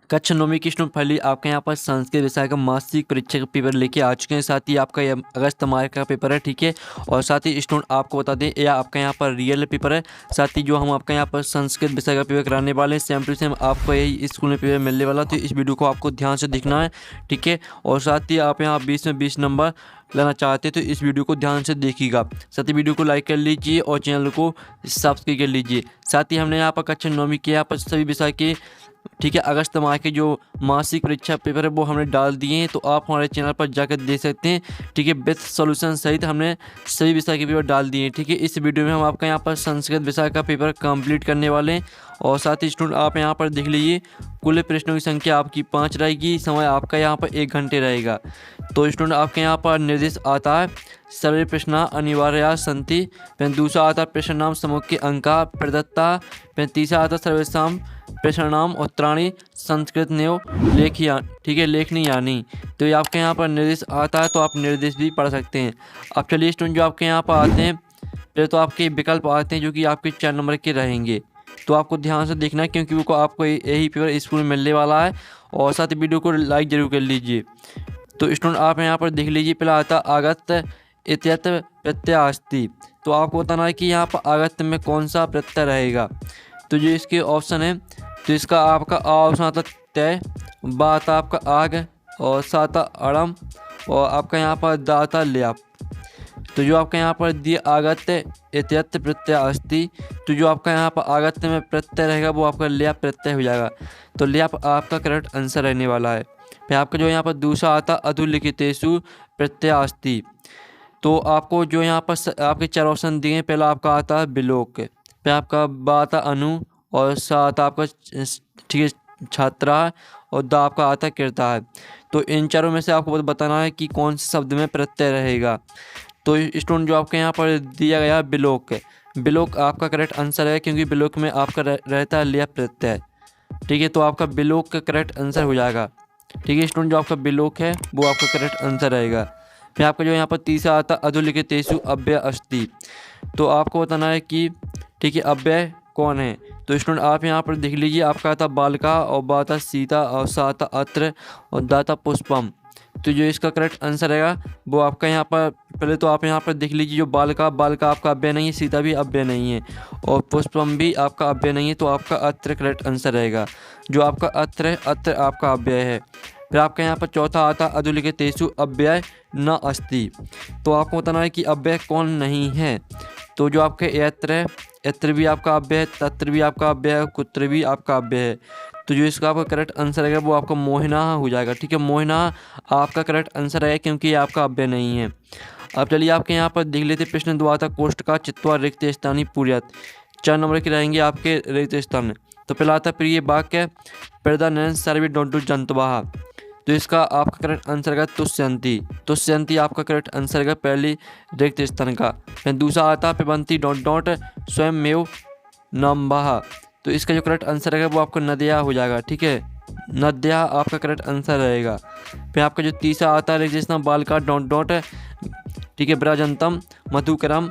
कक्षा 9वीं की student finally आपका यहाँ पर संस्कृत विषय का मासिक परीक्षा का पेपर लेके आ चुके हैं। साथ ही आपका ये अगस्त माह का पेपर है, ठीक है। और साथ ही स्टूडेंट आपको बता दें, यह आपका यहाँ पर रियल पेपर है। साथ ही जो हम आपका यहाँ पर संस्कृत विषय का पेपर कराने वाले हैं, सेम टू सेम आपको यही स्कूल में पेपर मिलने वाला। तो इस वीडियो को आपको ध्यान से देखना है, ठीक है। और साथ ही आप यहाँ 20 में 20 नंबर लेना चाहते हैं तो इस वीडियो को ध्यान से देखिएगा। साथ ही वीडियो को लाइक कर लीजिए और चैनल को सब्सक्राइब कर लीजिए। साथ ही हमने यहाँ पर कक्षा 9वीं के यहाँ पर सभी विषय के, ठीक है, अगस्त माह के जो मासिक परीक्षा पेपर है वो हमने डाल दिए हैं, तो आप हमारे चैनल पर जाकर देख सकते हैं, ठीक है। विथ सॉल्यूशन सहित हमने सभी विषय के पेपर डाल दिए हैं, ठीक है। इस वीडियो में हम आपका यहाँ पर संस्कृत विषय का पेपर कंप्लीट करने वाले हैं। और साथ ही स्टूडेंट आप यहाँ पर देख लीजिए, कुल प्रश्नों की संख्या आपकी 5 रहेगी, समय आपका यहाँ पर 1 घंटे रहेगा। तो स्टूडेंट आपके यहाँ पर निर्देश आता है सर्वे प्रश्न अनिवार्य संति, फिर दूसरा आता है प्रश्न नाम समूह के अंका प्रदत्ता, फिर तीसरा आता है सर्वेशम प्रश्नाम उत्तराणी संस्कृत न्यो लेखिया, ठीक है, लेखनी यानी। तो ये आपके यहाँ पर निर्देश आता है, तो आप निर्देश भी पढ़ सकते हैं। अब चलिए स्टूडेंट जो आपके यहाँ पर आते हैं, पहले तो आपके विकल्प आते हैं जो कि आपके 4 नंबर के रहेंगे, तो आपको ध्यान से देखना है क्योंकि वो आपको यही पेपर स्कूल में मिलने वाला है। और साथ ही वीडियो को लाइक जरूर कर लीजिए। तो स्टूडेंट आप यहाँ पर देख लीजिए, पहला आता आगत इत्यत प्रत्यय अस्ति। तो आपको बताना है कि यहाँ पर आगत में कौन सा प्रत्यय रहेगा। तो जो इसके ऑप्शन है, तो इसका आपका ऑप्शन आता तय, बा आता आपका आग, और साता अड़म, और आपका यहाँ पर दाता ल्याप। तो जो आपका यहाँ पर दिए आगत इत्यत प्रत्यय अस्ति, तो जो आपका यहाँ पर आगत में प्रत्यय रहेगा वो आपका ल्याप प्रत्यय हो जाएगा। तो ल्याप आपका करेक्ट आंसर रहने वाला है। फिर आपका जो यहाँ पर दूसरा आता अधुलिखितेषु प्रत्यय अस्ति। तो आपको जो यहाँ पर आपके 4 ऑप्शन दिए हैं, पहला आपका आता है बिलोक, फिर आपका बा आता अनु, और सा आता आपका, ठीक है, छात्रा, और दा आपका आता कृता है। तो इन चारों में से आपको बताना है कि कौन से शब्द में प्रत्यय रहेगा। तो स्टूडेंट जो आपके यहाँ पर दिया गया बिलोक, बिलोक आपका करेक्ट आंसर है क्योंकि बिलोक में आपका रहता है लिया प्रत्यय, ठीक है। तो आपका बिलोक का करेक्ट आंसर हो जाएगा, ठीक है। स्टूडेंट जो आपका बिलोक है वो आपका करेक्ट आंसर रहेगा। फिर आपका जो यहाँ पर तीसरा आता अधुलिखितेषु अव्यय अस्ति। तो आपको बताना है कि, ठीक है, अव्यय कौन है। तो स्टूडेंट आप यहाँ पर देख लीजिए, आपका आता बालिका, और बाता सीता, और साता अत्र, और दाता पुष्पम। तो जो इसका करेक्ट आंसर रहेगा वो आपका यहाँ पर, पहले तो आप यहाँ पर देख लीजिए, जो बालिका आपका अव्यय नहीं है, सीता भी अव्यय नहीं है, और पुष्पम भी आपका अव्यय नहीं है, तो आपका अत्र करेक्ट आंसर रहेगा। जो आपका अत्र है, अत्र आपका अव्यय है। फिर आपका यहाँ पर चौथा आता अधुलिखितेषु अव्यय न अस्ति। तो आपको बताना है कि अव्यय कौन नहीं है। तो जो आपके यत्र है, यत्र भी आपका अव्यय है, तत्र भी आपका अव्यय है, कुत्र भी आपका अव्यय है। तो जो इसका आपका करेक्ट आंसर रहेगा वो आपका मोहिना हो जाएगा, ठीक है। मोहिना आपका करेक्ट आंसर है क्योंकि ये आपका अव्यय नहीं है। अब चलिए आपके यहाँ पर देख लेते प्रश्न द्वारा कोष्ठ का चित्वा रिक्त स्थानी पूर्यत। 4 नंबर के रहेंगे आपके रिक्त स्थान। तो पहला आता प्रिय वाक्य प्रदान सर्वे डोंटू जंतुवाहा। तो इसका आपका करेक्ट आंसर रहेगा तुष्यंती, तुष्यंती आपका करेक्ट आंसर रहेगा पहली रिक्त स्थान का। फिर दूसरा आता पिबंती डॉट डॉट स्वयं मेव नम्बाहा। तो इसका जो करेक्ट आंसर रहेगा वो आपका नदिया हो जाएगा, ठीक है, नद्या आपका करेक्ट आंसर रहेगा। फिर आपका जो तीसरा आता है रिक्त बालिका डॉट डॉट, ठीक है, ब्रजंतम मधुकरम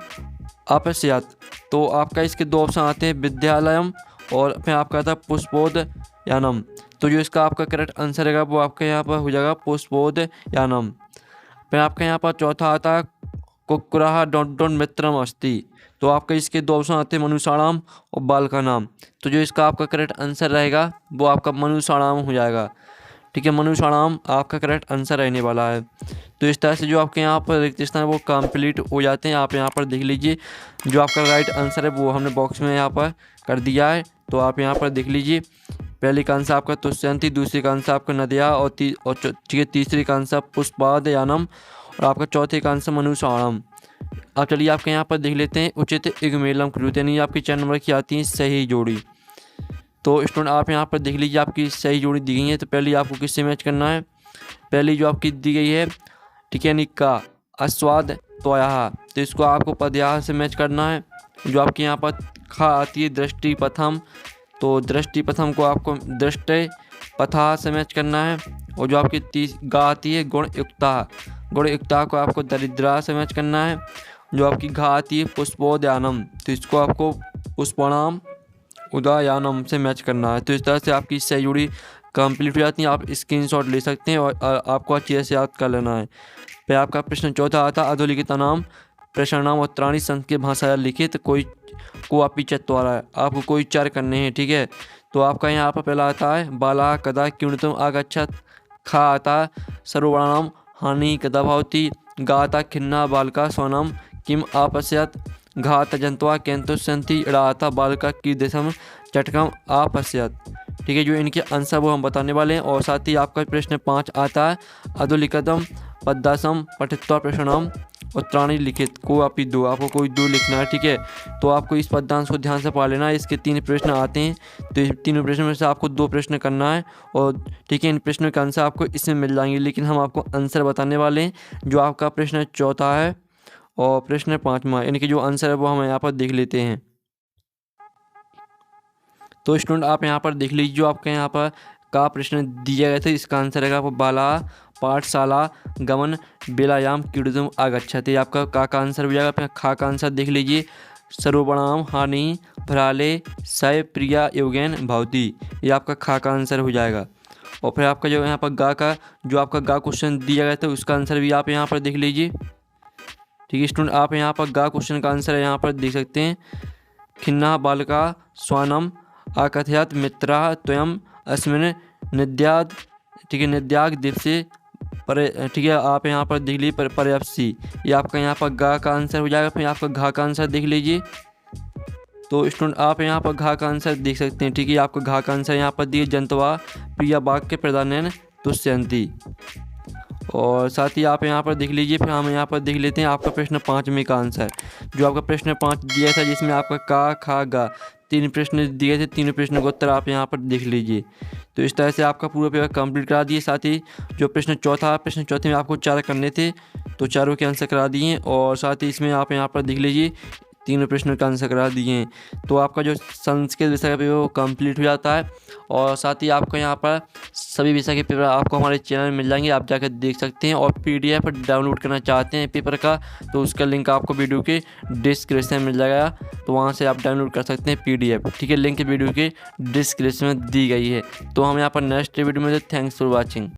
अपस्यात। तो आपका इसके 2 ऑप्शन आते हैं विद्यालयम, और फिर आपका आता है पुष्पोदयानम। तो जो इसका आपका करेक्ट आंसर रहेगा वो आपके यहाँ पर हो जाएगा पुष्पोदयानम। फिर आपके यहाँ पर चौथा आता है कुक्कुरः डॉट डॉट मित्रम अस्ति। तो आपका इसके 2 ऑप्शन आते हैं मनुषाणाम और बालका नाम। तो जो इसका आपका करेक्ट आंसर रहेगा वो आपका मनुषाणाम हो जाएगा, ठीक है, मनुषाणाम आपका करेक्ट आंसर रहने वाला है। तो इस तरह से जो आपके यहाँ पर रिक्त स्थान है वो कंप्लीट हो जाते हैं। आप यहाँ पर देख लीजिए, जो आपका राइट आंसर है वो हमने बॉक्स में यहाँ पर कर दिया है। तो आप यहाँ पर देख लीजिए, पहले का आंसर आपका तुष्यंती, दूसरे का आंसर आपका नदिया, और ठीक है, तीसरे का आंसर पुष्पादयानम, और आपका चौथे का आंसर मनुषाणम। अब चलिए आपके यहाँ पर देख लेते हैं उचित युग्मेलम कृत, यानी आपकी 4 नंबर की आती है सही जोड़ी। तो स्टूडेंट आप यहाँ पर देख लीजिए, आपकी सही जोड़ी दी गई है। तो पहले आपको किससे मैच करना है, पहली जो आपकी दी गई है, ठीक है, निक्का अस्वाद त्वया, तो इसको आपको पदयाह से मैच करना है। जो आपके यहाँ पर खा आती है दृष्टि पथम, तो दृष्टि पथम को आपको दृष्टि पथा से मैच करना है। और जो आपकी गा आती है गुण युक्ता, गुण युक्ता को आपको दरिद्रा से मैच करना है। जो आपकी घा आती है पुष्पोदयानम, तो इसको आपको पुष्पणाम उदयानम से मैच करना है। तो इस तरह से आपकी सही जोड़ी कंप्लीट हो जाती हैं। आप स्क्रीनशॉट ले सकते हैं और आपको अच्छी तरह से याद कर लेना है। फिर आपका प्रश्न चौथा आता है अधोलिखित नाम प्रश्नानाम उत्तराणी संस्कृत भाषा लिखित कोई को अपि चत्वारः। आपको कोई 4 करने हैं, ठीक है। तो आपका यहाँ पर पहला आता है बाला कदा किणुतम आगच्छत। खा आता सर्ववर्णानाम हानि कदा भवति। गा आता खिन्ना बालका स्वनम किम आपश्यत। घा आता जंतवा केंतुष्यन्ति। ड़ा आता बालका कीदृशम चटकम आपश्यत। ठीक है, जो इनके आंसर वो हम बताने वाले हैं। और साथ ही आपका प्रश्न 5 आता है अधोलिखितम पद्दासम पठित्वा प्रश्नाम उत्तराणी लिखित को अपि दो। आपको कोई 2 लिखना है, ठीक है। तो आपको इस पद्यांश को ध्यान से पढ़ लेना है। इसके 3 प्रश्न आते हैं, तो इस 3 प्रश्न में से आपको 2 प्रश्न करना है। और ठीक है, इन प्रश्नों के आंसर आपको इसमें मिल जाएंगे, लेकिन हम आपको आंसर बताने वाले हैं। जो आपका प्रश्न चौथा है और प्रश्न 5वां, इनके जो आंसर है वो हम यहाँ पर देख लेते हैं। तो स्टूडेंट आप यहाँ पर देख लीजिए, जो आपके यहाँ पर का प्रश्न दिया गया था इसका आंसर है आपको बाला पाठशाला गमन बेलायाम कीड़ुतम आगच्छति। आपका का आंसर हो जाएगा। फिर खा का आंसर देख लीजिए सर्वणाम हानि भ्राले सय प्रिया योगेन भवती। ये आपका खा का आंसर हो जाएगा। और फिर आपका जो यहाँ पर गा का जो आपका गा क्वेश्चन दिया गया था उसका आंसर भी आप यहाँ पर देख लीजिए। ठीक है स्टूडेंट, आप यहाँ पर गा क्वेश्चन का आंसर यहाँ पर देख सकते हैं। खिन्ना बालका स्वानम आकथयत मित्रा त्वयं अस्मिन् निद्याद। ठीक है, निद्याग दिवसे पर। ठीक है, आप यहाँ पर देख लीजिए पर्याप्सी। ये आपका यहाँ पर गा का आंसर हो जाएगा। फिर आपका घा का आंसर देख लीजिए। तो स्टूडेंट आप यहाँ पर घा का आंसर देख सकते हैं। ठीक है, आपका घा का आंसर यहाँ पर दिए जंतवा प्रिया बाग के प्रधान तुष्यंती। और साथ ही आप यहाँ पर देख लीजिए। फिर हम यहाँ पर देख लेते हैं आपका प्रश्न 5वें का आंसर। जो आपका प्रश्न 5 दिया था जिसमें आपका का खा गा 3 प्रश्न दिए थे, 3 प्रश्न का उत्तर आप यहाँ पर देख लीजिए। तो इस तरह से आपका पूरा पेपर कंप्लीट करा दिए। साथ ही जो प्रश्न चौथे में आपको 4 करने थे, तो चारों के आंसर करा दिए। और साथ ही इसमें आप यहाँ पर देख लीजिए 3 प्रश्न का आंसर करा दिए हैं। तो आपका जो संस्कृत विषय का पेपर वो कंप्लीट हो जाता है। और साथ ही आपको यहाँ पर सभी विषय के पेपर आपको हमारे चैनल में मिल जाएंगे, आप जाकर देख सकते हैं। और PDF डाउनलोड करना चाहते हैं पेपर का, तो उसका लिंक आपको वीडियो के डिस्क्रिप्शन में मिल जाएगा, तो वहाँ से आप डाउनलोड कर सकते हैं PDF। ठीक है, लिंक वीडियो के डिस्क्रिप्शन में दी गई है। तो हम यहाँ पर नेक्स्ट वीडियो में। Thanks for watching.